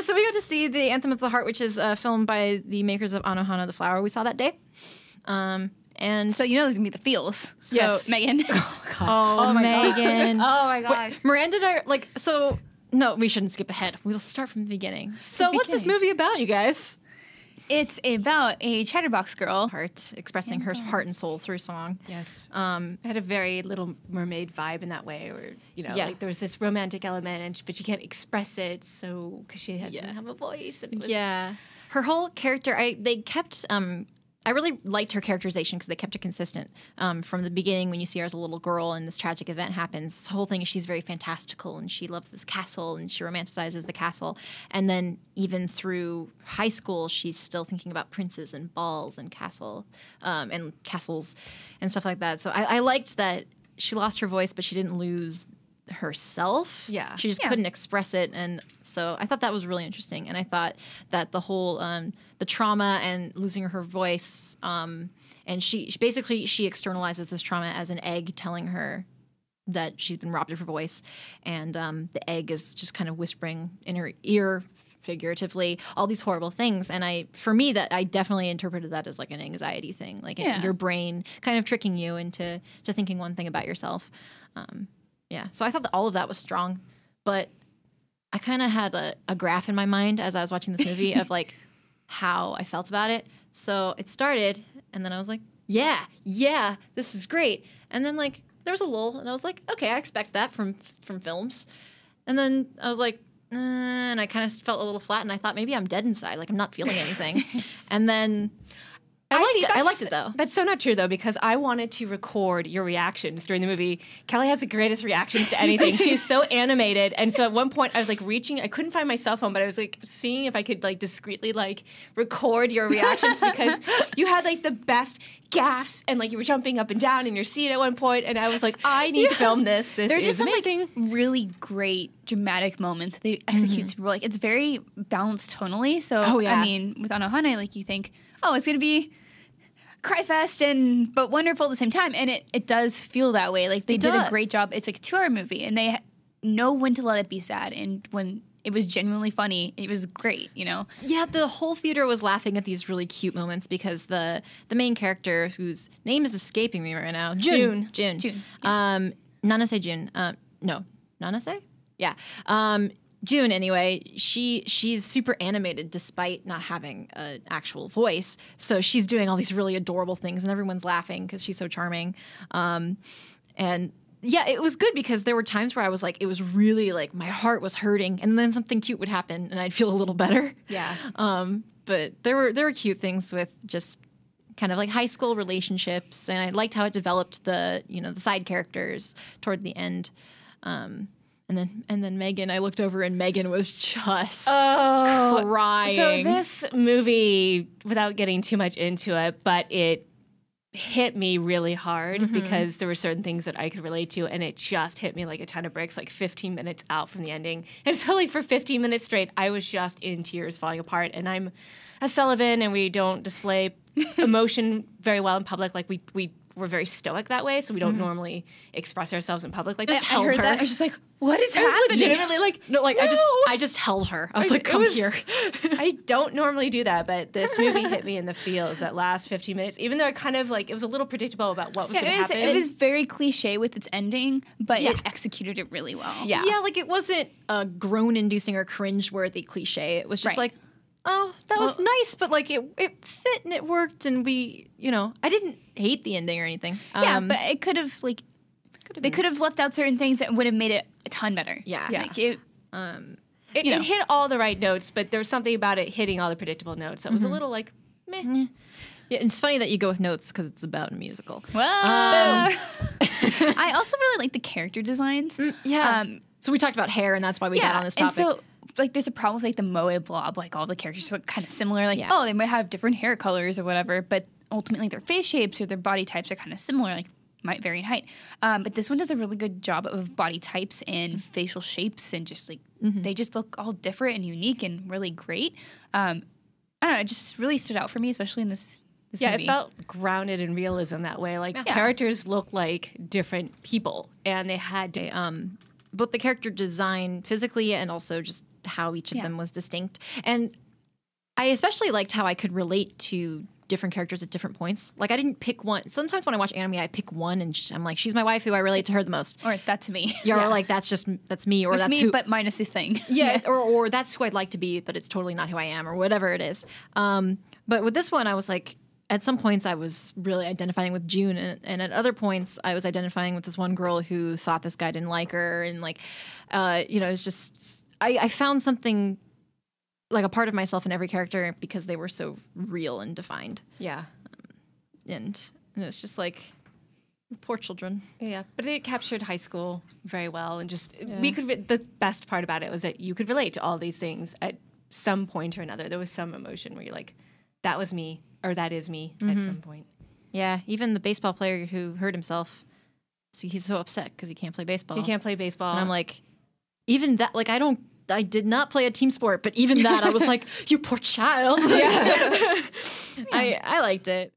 so we got to see the Anthem of the Heart, which is a film by the makers of Anohana the Flower. We saw that day. And so you know there's gonna be the feels. So yes. Megan. Oh, Megan. Oh my god. Wait, Miranda and I like so. No, we shouldn't skip ahead. We'll start from the beginning. So what's this movie about, you guys? It's about a chatterbox girl. Heart expressing her heart and soul through song. Yes. It had a very Little Mermaid vibe in that way, where like there was this romantic element, but she can't express it, so because she doesn't have a voice. And it was, her whole character. They kept. I really liked her characterization because they kept it consistent from the beginning. When you see her as a little girl and this tragic event happens, the whole thing is she's very fantastical and she loves this castle and she romanticizes the castle. And then even through high school, she's still thinking about princes and balls and castles and stuff like that. So I liked that she lost her voice, but she didn't lose herself. Yeah. She just couldn't express it. And so I thought that was really interesting. And I thought that the whole the trauma and losing her voice and she basically externalizes this trauma as an egg telling her that she's been robbed of her voice, and the egg is just kind of whispering in her ear, figuratively, all these horrible things. And I definitely interpreted that as like an anxiety thing, like your brain kind of tricking you into thinking one thing about yourself. So I thought that all of that was strong, but I kind of had a graph in my mind as I was watching this movie of like how I felt about it. So it started, and then I was like, yeah, this is great. And then like there was a lull, and I was like, okay, I expect that from films. And then I was like, and I kind of felt a little flat, and I thought maybe I'm dead inside, like I'm not feeling anything. And then I liked it though. That's so not true though, because I wanted to record your reactions during the movie. Kelly has the greatest reactions to anything. She's so animated, and so at one point I was like reaching. I couldn't find my cell phone, but I was like seeing if I could like discreetly like record your reactions because you had like the best gaffes and like you were jumping up and down in your seat at one point, and I was like, I need to film this. This is amazing. Like, really great dramatic moments that they execute super well. Like it's very balanced tonally. So I mean, with Anohana, like you think, oh, it's gonna be cry fest but wonderful at the same time, and it does feel that way. Like they did a great job. It's like a 2-hour movie, and they know when to let it be sad, and when it was genuinely funny, it was great. Yeah, the whole theater was laughing at these really cute moments because the main character, whose name is escaping me right now, June. Nanase June. No, Nanase. Yeah. June, anyway, she's super animated despite not having an actual voice. So she's doing all these really adorable things, and everyone's laughing because she's so charming. And yeah, it was good because there were times where I was like, it was really like my heart was hurting, and then something cute would happen, and I'd feel a little better. Yeah. But there were cute things with just kind of like high school relationships, and I liked how it developed the side characters toward the end. And then Megan, I looked over and Megan was just crying. So this movie, without getting too much into it, but it hit me really hard because there were certain things that I could relate to, and it just hit me like a ton of bricks, like 15 minutes out from the ending. And so like for 15 minutes straight, I was just in tears, falling apart. And I'm a Sullivan, and we don't display emotion very well in public. Like we're very stoic that way, so we don't normally express ourselves in public. Like this. I heard that. I was just like, what is happening? Legitimately like, I just held her. I was like, come here. I don't normally do that, but this movie hit me in the feels that last 15 minutes, even though it kind of like, it was a little predictable about what was going to happen. It was very cliche with its ending, but it executed it really well. Yeah, like it wasn't a groan-inducing or cringe-worthy cliche. It was just like, oh, that was nice, but like it fit and it worked, and we, I didn't hate the ending or anything. But it could have they could have left out certain things that would have made it a ton better. Yeah. Like it hit all the right notes, but there was something about it hitting all the predictable notes that was a little like meh. Yeah, it's funny that you go with notes because it's about a musical. Well, I also really like the character designs. So we talked about hair, and that's why we got on this topic. And so, like, there's a problem with, like, the Moe blob. Like, all the characters look kind of similar. Like, they might have different hair colors or whatever, but ultimately their face shapes or their body types are kind of similar, like, might vary in height. But this one does a really good job of body types and facial shapes, and just, like, they just look all different and unique and really great. I don't know, it just really stood out for me, especially in this movie. It felt grounded in realism that way. Like, characters look like different people, and they had to... both the character design physically and also just how each of them was distinct. And I especially liked how I could relate to different characters at different points. Like, I didn't pick one. Sometimes when I watch anime, I pick one and I'm like, she's my waifu. I relate to her the most. Or that's me. Yeah, or like, that's me. Or that's me, who, but minus the thing. Yeah, or that's who I'd like to be, but it's totally not who I am, or whatever it is. But with this one, I was like, at some points I was really identifying with June, and at other points I was identifying with this one girl who thought this guy didn't like her, and like, it's just, I found something, like a part of myself in every character because they were so real and defined. Yeah. And it's just like, poor children. Yeah, but it captured high school very well, and just the best part about it was that you could relate to all these things at some point or another. There was some emotion where you're like, that was me, or that is me at some point. Yeah, even the baseball player who hurt himself, he's so upset because he can't play baseball. He can't play baseball. And I'm like, even that, like, I did not play a team sport, but even that, I was like, you poor child. Yeah. I liked it.